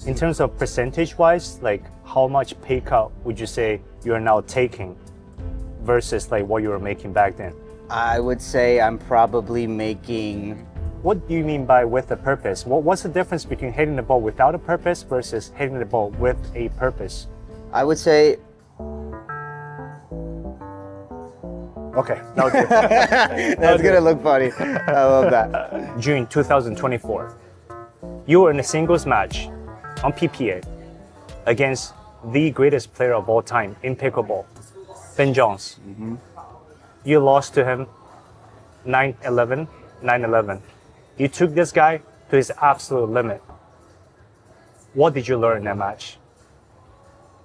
In terms of percentage-wise, like how much pay cut would you say you are now taking versus like what you were making back then? I would say I'm probably making... What do you mean by with a purpose? What's the difference between hitting the ball without a purpose versus hitting the ball with a purpose? I would say... Okay, that was good. That's gonna look funny. I love that. June 2024, you were in a singles match on PPA against the greatest player of all time in pickleball, Ben Jones. You lost to him 9-11, 9-11. You took this guy to his absolute limit. What did you learn in that match?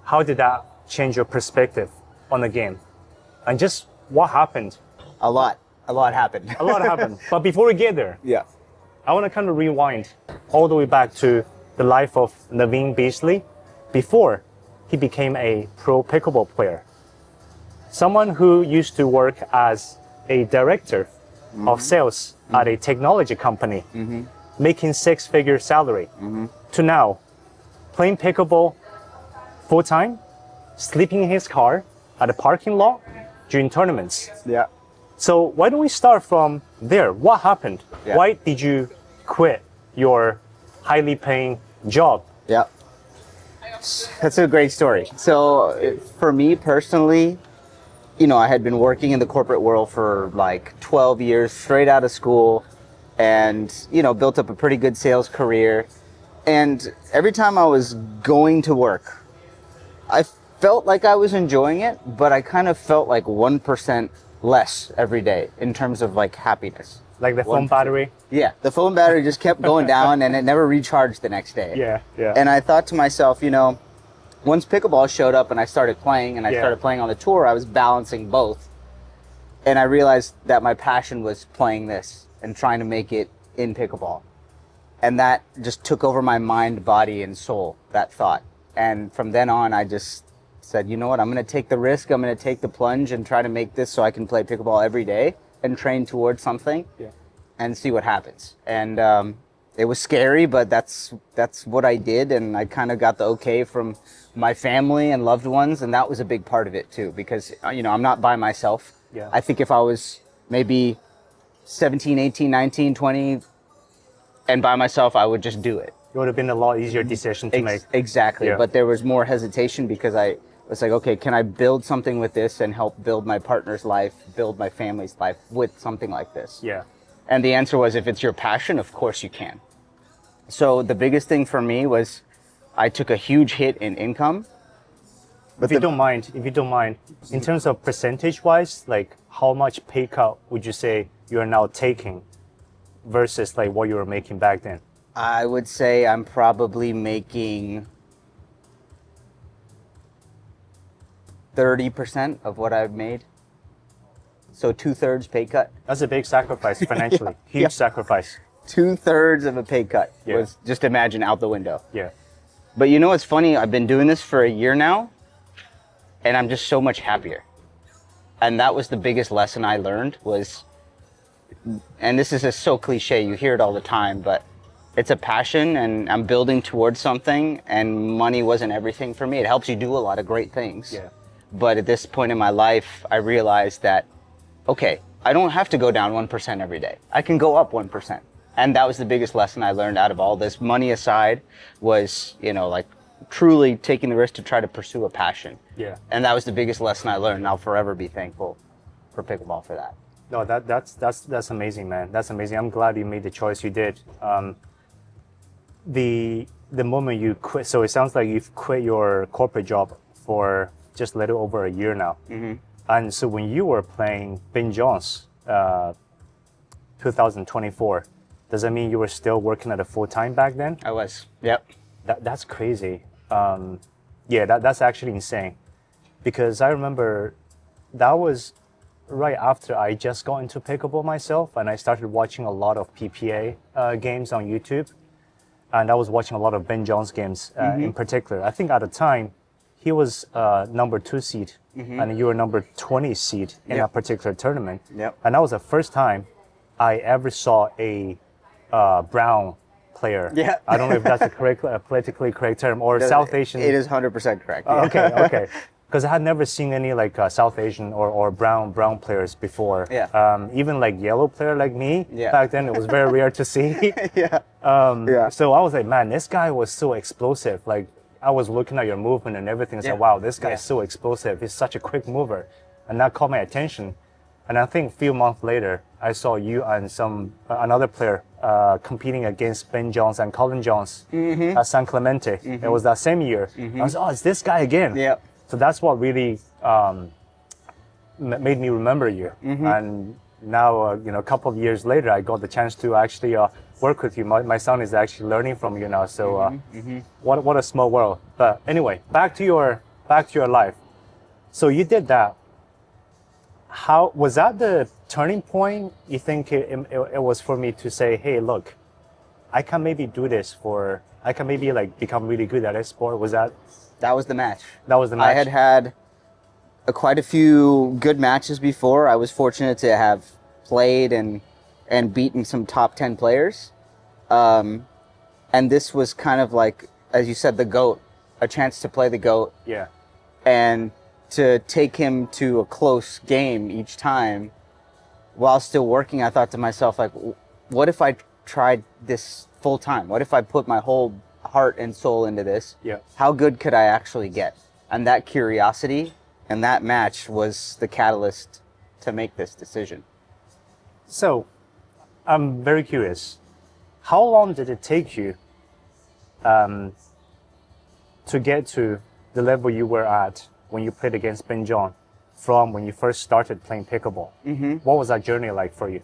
How did that change your perspective on the game? And just what happened? A lot happened. A lot happened. But before we get there, Yeah. I want to kind of rewind all the way back to the life of Naveen Beasley before he became a pro pickleball player. Someone who used to work as a director of sales at a technology company, making six-figure salary, to now playing pickleball full-time, sleeping in his car at a parking lot during tournaments. Yeah. So why don't we start from there? What happened? Yeah. Why did you quit your highly paying job? Yeah. That's a great story. So for me personally, you know, I had been working in the corporate world for like 12 years, straight out of school, and, you know, built up a pretty good sales career. And every time I was going to work, I felt like I was enjoying it, but I kind of felt like 1% less every day in terms of like happiness. Like the phone 1%. battery? Yeah, the phone battery just kept going down and it never recharged the next day. Yeah. And I thought to myself, you know, once pickleball showed up and I started playing and I started playing on the tour, I was balancing both. And I realized that my passion was playing this and trying to make it in pickleball. And that just took over my mind, body, and soul, that thought. And from then on, I just said, you know what, I'm going to take the risk, I'm going to take the plunge and try to make this so I can play pickleball every day and train towards something and see what happens. And it was scary, but that's what I did, and I kind of got the okay from my family and loved ones, and that was a big part of it too, because, you know, I'm not by myself. Yeah. I think if I was maybe 17, 18, 19, 20, and by myself, I would just do it. It would have been a lot easier decision to make. Exactly, Yeah. but there was more hesitation because I was like, okay, can I build something with this and help build my partner's life, build my family's life with something like this? Yeah. And the answer was, if it's your passion, of course you can. So the biggest thing for me was I took a huge hit in income. If you don't mind, in terms of percentage-wise, like how much pay cut would you say you are now taking versus like what you were making back then? I would say I'm probably making 30% of what I've made. So 2/3 pay cut. That's a big sacrifice financially. Huge sacrifice. 2/3 of a pay cut Yeah. was, just imagine, out the window. Yeah. But you know what's funny? I've been doing this for a year now, and I'm just so much happier. And that was the biggest lesson I learned was, and this is just so cliche, you hear it all the time, but it's a passion and I'm building towards something, and money wasn't everything for me. It helps you do a lot of great things. Yeah. But at this point in my life, I realized that, okay, I don't have to go down 1% every day. I can go up 1%. And that was the biggest lesson I learned out of all this. Money aside was, you know, like truly taking the risk to try to pursue a passion. Yeah. And that was the biggest lesson I learned. And I'll forever be thankful for pickleball for that. No, that's amazing, man. That's amazing. I'm glad you made the choice you did. The moment you quit, so it sounds like you've quit your corporate job for just a little over a year now. Mm-hmm. And so when you were playing Ben Jones, 2024, does that mean you were still working at a full-time back then? I was. Yep. That's crazy. That's actually insane. Because I remember that was right after I just got into pickleball myself, and I started watching a lot of PPA games on YouTube. And I was watching a lot of Ben Jones games in particular. I think at the time, he was number 2 seed, and you were number 20 seed in that particular tournament. Yep. And that was the first time I ever saw a brown player. Yeah. I don't know if that's a correct, politically correct term, or South Asian. It is 100% correct. Oh, okay. Because I had never seen any like South Asian or brown players before. Yeah. Even like yellow player like me back then, it was very rare to see. Yeah. So I was like, man, this guy was so explosive. Like I was looking at your movement and everything. I said, wow, this guy is so explosive. He's such a quick mover, and that caught my attention. And I think a few months later, I saw you and another player competing against Ben Jones and Colin Jones at San Clemente. It was that same year. I was, oh, it's this guy again. Yeah. So that's what really made me remember you. And now, a couple of years later, I got the chance to actually work with you. My son is actually learning from you now. So what a small world. But anyway, back to your life. So you did that. How was that the turning point? You think it was for me to say, hey, look, I can maybe do this I can maybe like become really good at this sport. Was that? That was the match. That was the match. I had quite a few good matches before. I was fortunate to have played and beaten some top 10 players. And this was kind of like, as you said, the GOAT, a chance to play the GOAT. Yeah. And to take him to a close game each time while still working, I thought to myself, like, what if I tried this full time? What if I put my whole heart and soul into this? Yeah. How good could I actually get? And that curiosity and that match was the catalyst to make this decision. So I'm very curious. How long did it take you to get to the level you were at when you played against Ben John from when you first started playing pickleball? What was that journey like for you?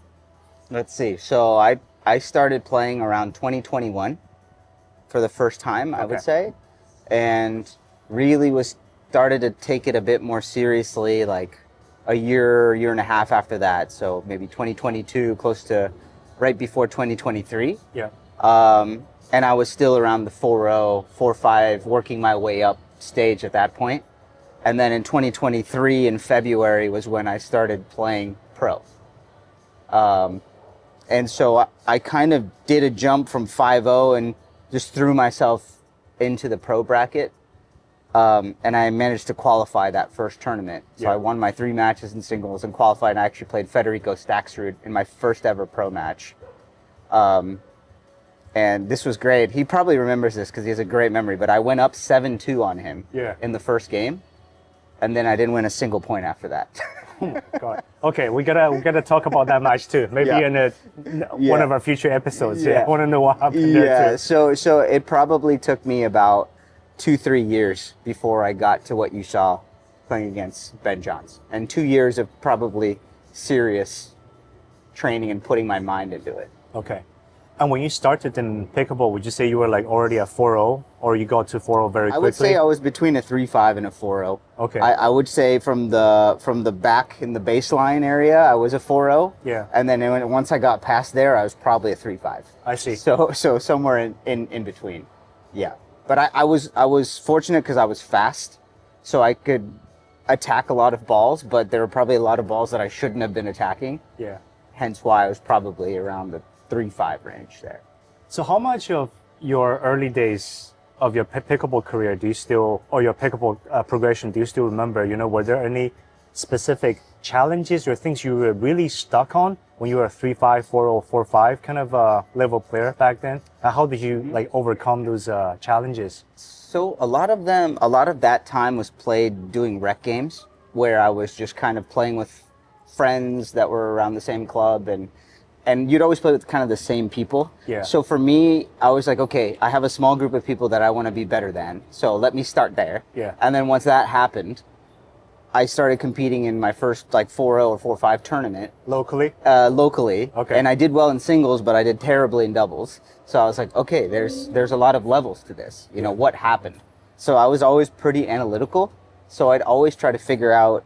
Let's see. So I started playing around 2021 for the first time, I would say, and really started to take it a bit more seriously like a year and a half after that. So maybe 2022, close to right before 2023. Yeah. And I was still around the 4-0, 4-5, working my way up stage at that point. And then in 2023 in February was when I started playing pro. And so I kind of did a jump from 5-0 and just threw myself into the pro bracket. And I managed to qualify that first tournament. So I won my 3 matches in singles and qualified, and I actually played Federico Staksrud in my first ever pro match. And this was great. He probably remembers this because he has a great memory, but I went up 7-2 on him in the first game. And then I didn't win a single point after that. God. Okay, we gotta talk about that match too. Maybe in one of our future episodes. I want to know what happened there too. So it probably took me about 2-3 years before I got to what you saw playing against Ben Johns, and 2 years of probably serious training and putting my mind into it. Okay. And when you started in pickleball, would you say you were like already a 4-0, or you got to 4-0 very quickly? I would say I was between a 3-5 and a 4-0. Okay. I would say from the back in the baseline area, I was a 4-0. Yeah. And then once I got past there, I was probably a 3-5. I see. So somewhere in between. Yeah. But I was fortunate because I was fast, so I could attack a lot of balls, but there were probably a lot of balls that I shouldn't have been attacking. Yeah. Hence why I was probably around the 3-5 range there. So how much of your early days of your pickleball career or your pickleball progression, do you still remember? Were there any specific challenges or things you were really stuck on when you were a 3-5, 4-0, 4-5 kind of level player back then? How did you overcome those challenges? So a lot of that time was played doing rec games where I was just kind of playing with friends that were around the same club, and you'd always play with kind of the same people. Yeah. So for me, I was like, okay, I have a small group of people that I want to be better than. So let me start there. Yeah. And then once that happened, I started competing in my first 4-0 or 4-5 tournament. Locally? Locally. Okay. And I did well in singles, but I did terribly in doubles. So I was like, okay, there's a lot of levels to this. What happened? So I was always pretty analytical. So I'd always try to figure out,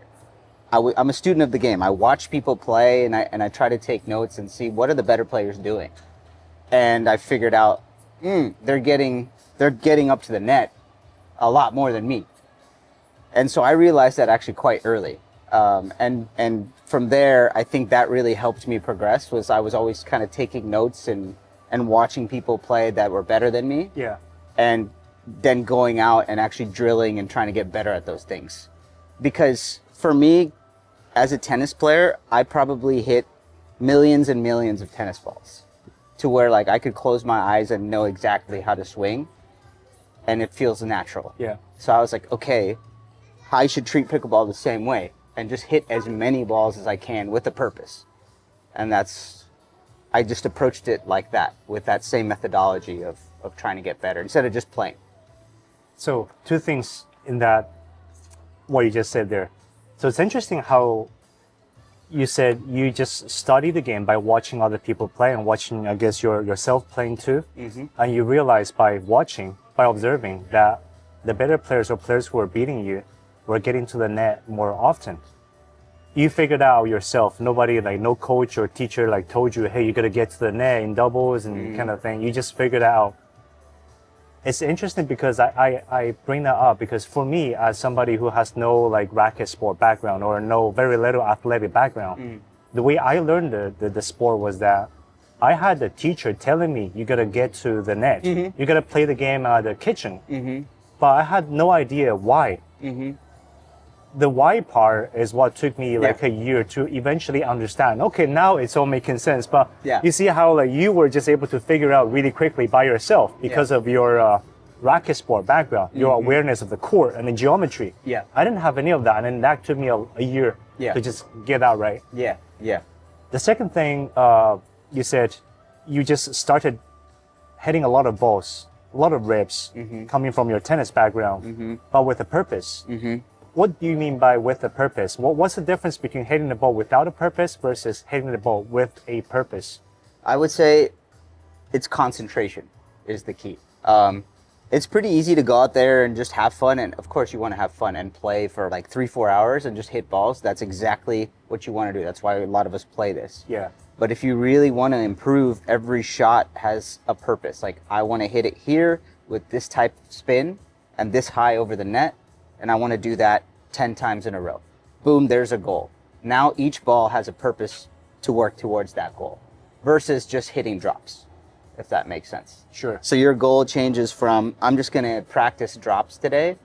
I'm a student of the game. I watch people play and I try to take notes and see what are the better players doing. And I figured out, they're getting up to the net a lot more than me. And so I realized that actually quite early. And from there, I think that really helped me progress. Was I was always kind of taking notes and and watching people play that were better than me, Yeah. and then going out and actually drilling and trying to get better at those things. Because for me, as a tennis player, I probably hit millions and millions of tennis balls to where like I could close my eyes and know exactly how to swing, and it feels natural. Yeah. So I was like, okay, I should treat pickleball the same way and just hit as many balls as I can with a purpose. And I just approached it like that, with that same methodology of trying to get better instead of just playing. So two things in that, what you just said there. So it's interesting how you said you just study the game by watching other people play and watching, I guess, yourself playing too. Mm-hmm. And you realize by watching, by observing, that the better players or players who are beating you were getting to the net more often. You figured out yourself. Nobody, like no coach or teacher, like told you, hey, you got to get to the net in doubles and kind of thing. You just figured it out. It's interesting because I bring that up because for me, as somebody who has no like racket sport background or no very little athletic background, the way I learned the sport was that I had a teacher telling me, you got to get to the net. You got to play the game at the kitchen. But I had no idea why. The why part is what took me like a year to eventually understand. Okay, now it's all making sense. But you see how like you were just able to figure out really quickly by yourself because of your racket sport background, your awareness of the court and the geometry. Yeah. I didn't have any of that, and then that took me a year to just get that right. Yeah, yeah. The second thing you said, you just started hitting a lot of balls, a lot of rips coming from your tennis background, but with a purpose. What do you mean by with a purpose? What's the difference between hitting the ball without a purpose versus hitting the ball with a purpose? I would say it's concentration is the key. It's pretty easy to go out there and just have fun. And of course you want to have fun and play for like 3-4 hours and just hit balls. That's exactly what you want to do. That's why a lot of us play this. Yeah. But if you really want to improve, every shot has a purpose. Like I want to hit it here with this type of spin and this high over the net. And I want to do that 10 times in a row. Boom, there's a goal. Now each ball has a purpose to work towards that goal versus just hitting drops, if that makes sense. Sure. So your goal changes from, I'm just going to practice drops today,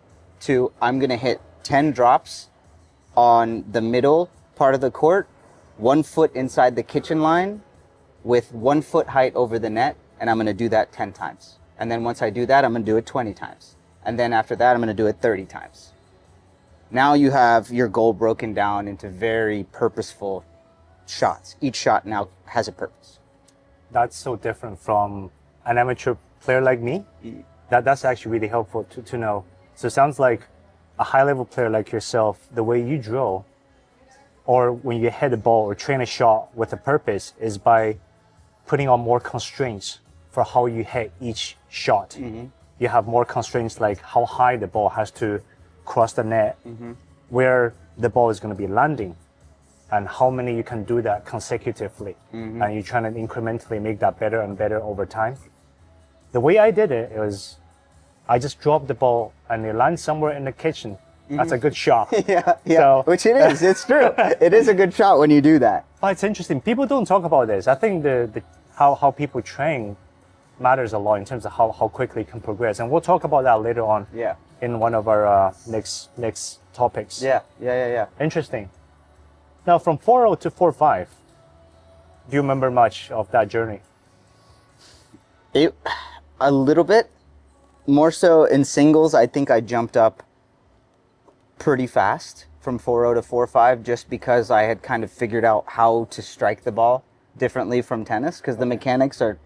to I'm going to hit 10 drops on the middle part of the court, 1 foot inside the kitchen line with 1 foot height over the net. And I'm going to do that 10 times. And then once I do that, I'm going to do it 20 times. And then after that, I'm going to do it 30 times. Now you have your goal broken down into very purposeful shots. Each shot now has a purpose. That's so different from an amateur player like me. That's actually really helpful to know. So it sounds like a high-level player like yourself, the way you drill, or when you hit a ball or train a shot with a purpose, is by putting on more constraints for how you hit each shot. You have more constraints like how high the ball has to cross the net, where the ball is going to be landing, and how many you can do that consecutively. And you're trying to incrementally make that better and better over time. The way I did it was I just dropped the ball and it lands somewhere in the kitchen. That's a good shot. Yeah, So- which it is. It's true. It is a good shot when you do that. But it's interesting. People don't talk about this. I think how people train matters a lot in terms of how quickly you can progress. And we'll talk about that later on Yeah. in one of our next topics. Yeah. Interesting. Now, from 4.0 to 4.5, do you remember much of that journey? A little bit. More so in singles, I think I jumped up pretty fast from 4.0 to 4.5 just because I had kind of figured out how to strike the ball differently from tennis, because the mechanics are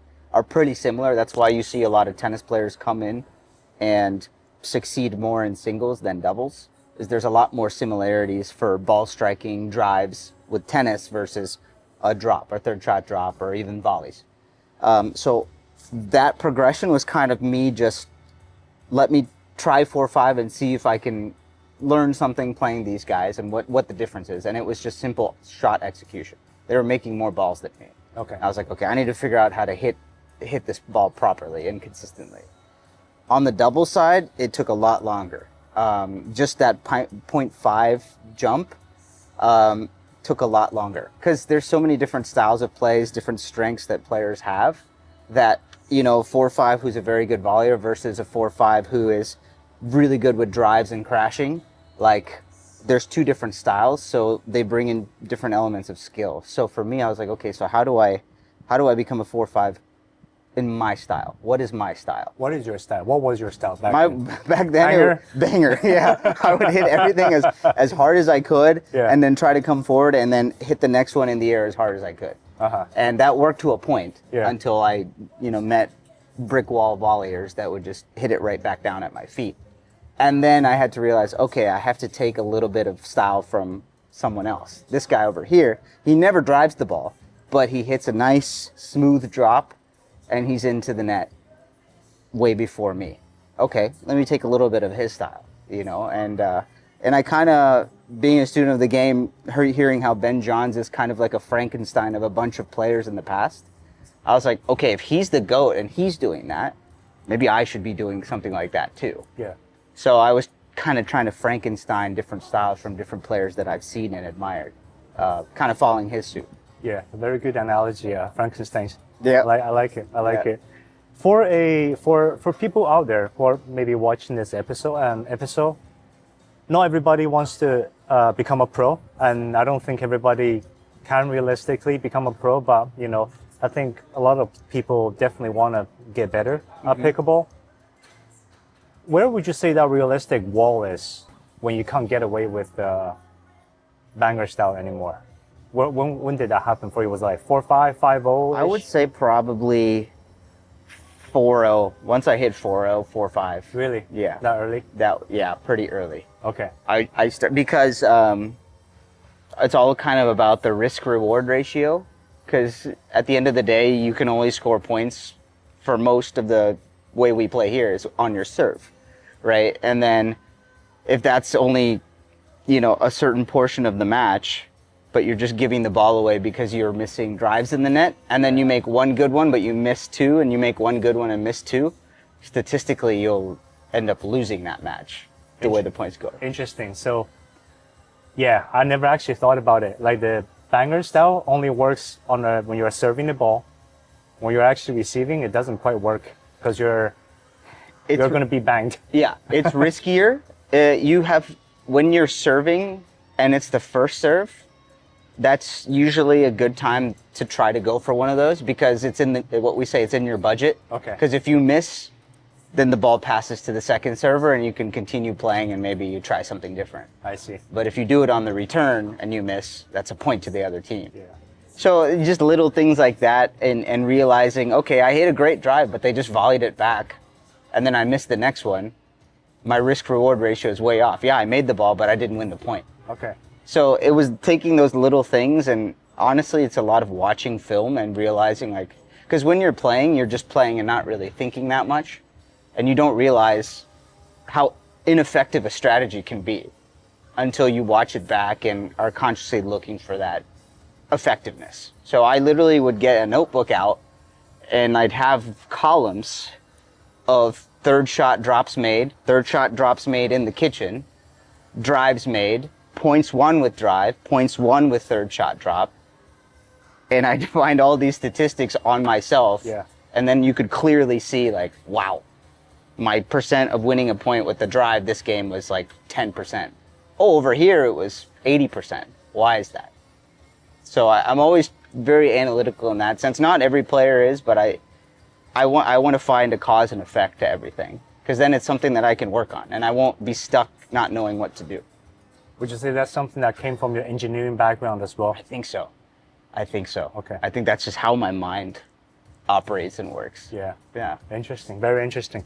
pretty similar. That's why you see a lot of tennis players come in and succeed more in singles than doubles, is there's a lot more similarities for ball striking drives with tennis versus a drop or third shot drop or even volleys. So that progression was kind of me just let me try 4.5 and see if I can learn something playing these guys and what the difference is. And it was just simple shot execution. They were making more balls than me. Okay. I was like, okay, I need to figure out how to hit this ball properly and consistently. On the double side, it took a lot longer. Just that 0.5 jump took a lot longer because there's so many different styles of plays, different strengths that players have. that, 4-5 who's a very good volleyer versus a 4-5 who is really good with drives and crashing. Like, there's two different styles, so they bring in different elements of skill. So for me, I was like, okay, so how do I become a 4-5 in my style? What is my style? What is your style? What was your style back then? Back then, Banger? Banger. Yeah, I would hit everything as hard as I could, Yeah. and then try to come forward and then hit the next one in the air as hard as I could. Uh-huh. And that worked to a point Yeah. until I, met brick wall volleyers that would just hit it right back down at my feet. And then I had to realize, okay, I have to take a little bit of style from someone else. This guy over here, he never drives the ball, but he hits a nice smooth drop and he's into the net way before me. Okay, let me take a little bit of his style, and I kind of, being a student of the game, hearing how Ben Johns is kind of like a Frankenstein of a bunch of players in the past, I was like, okay, if he's the GOAT and he's doing that, maybe I should be doing something like that too. Yeah. So I was kind of trying to Frankenstein different styles from different players that I've seen and admired, kind of following his suit. Yeah, very good analogy, Frankenstein's. Yeah. I like it. I like Yeah. it. For people out there who are maybe watching this episode, not everybody wants to become a pro, and I don't think everybody can realistically become a pro. But I think a lot of people definitely want to get better at pickleball. Where would you say that realistic wall is when you can't get away with the banger style anymore? When did that happen for you? Was it like 4-5, 5-0? I would say probably 4-0. Once I hit 4-0, 4-5. Really? Yeah. That early? Pretty early. Okay. I start because it's all kind of about the risk reward ratio. Because at the end of the day, you can only score points for most of the way we play here is on your serve, right? And then if that's only, a certain portion of the match, but you're just giving the ball away because you're missing drives in the net, and then you make one good one, but you miss two, and you make one good one and miss two, statistically, you'll end up losing that match the way the points go. Interesting. So, yeah, I never actually thought about it. Like the banger style only works when you're serving the ball. When you're actually receiving, it doesn't quite work because you're going to be banged. Yeah, it's riskier. When you're serving and it's the first serve, that's usually a good time to try to go for one of those because it's it's in your budget. Okay. Because if you miss, then the ball passes to the second server and you can continue playing and maybe you try something different. I see. But if you do it on the return and you miss, that's a point to the other team. Yeah. So just little things like that and realizing, okay, I hit a great drive, but they just volleyed it back and then I missed the next one. My risk reward ratio is way off. Yeah, I made the ball, but I didn't win the point. Okay. So it was taking those little things, and honestly, it's a lot of watching film and realizing, because when you're playing, you're just playing and not really thinking that much, and you don't realize how ineffective a strategy can be until you watch it back and are consciously looking for that effectiveness. So I literally would get a notebook out, and I'd have columns of third shot drops made in the kitchen, drives made, points won with drive, points won with third shot drop. And I find all these statistics on myself. Yeah. And then you could clearly see wow, my percent of winning a point with the drive this game was 10%. Oh, over here it was 80%. Why is that? So I'm always very analytical in that sense. Not every player is, but I want to find a cause and effect to everything. Because then it's something that I can work on and I won't be stuck not knowing what to do. Would you say that's something that came from your engineering background as well? I think so. Okay. I think that's just how my mind operates and works. Yeah. Yeah. Interesting. Very interesting.